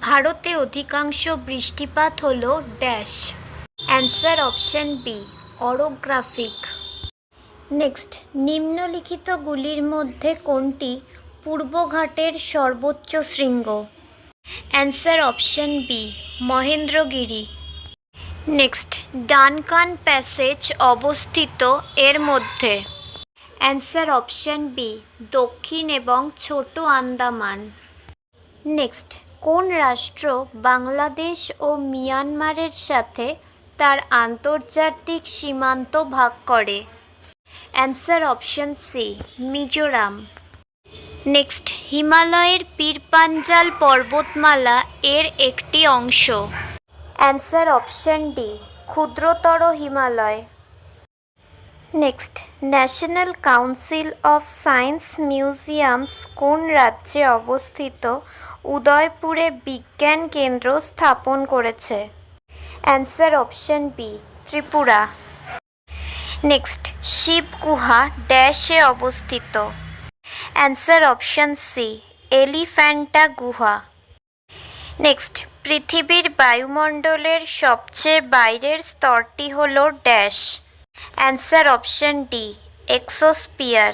ভারতে অধিকাংশ বৃষ্টিপাত হল dash. Answer option B, orographic. Next, নিম্নলিখিতগুলির মধ্যে কোনটি পূর্বঘাটের সর্বোচ্চ শৃঙ্গ? Answer option B, Mahendragiri. Next, Duncan passage অবস্থিত এর মধ্যে? অ্যান্সার অপশন বি, দক্ষিণ এবং ছোট আন্দামান। নেক্সট, কোন রাষ্ট্র বাংলাদেশ ও মিয়ানমারের সাথে তার আন্তর্জাতিক সীমান্ত ভাগ করে? Answer option C, Mizoram. Next, হিমালয়ের পীরপাঞ্জাল পর্বতমালা এর একটি অংশ? অ্যান্সার অপশন ডি, ক্ষুদ্রতর Himalaya. Next, national council of science museums কোন রাজ্যে অবস্থিত উদয়পুরে বিজ্ঞান কেন্দ্র স্থাপন করেছে? Answer option B, Tripura. Next, Shivaguha ড্যাশে অবস্থিত? অ্যান্সার অপশন সি, এলিফ্যান্টা গুহা। নেক্সট, পৃথিবীর বায়ুমণ্ডলের সবচেয়ে বাইরের স্তরটি হল dash? Answer option D, exosphere.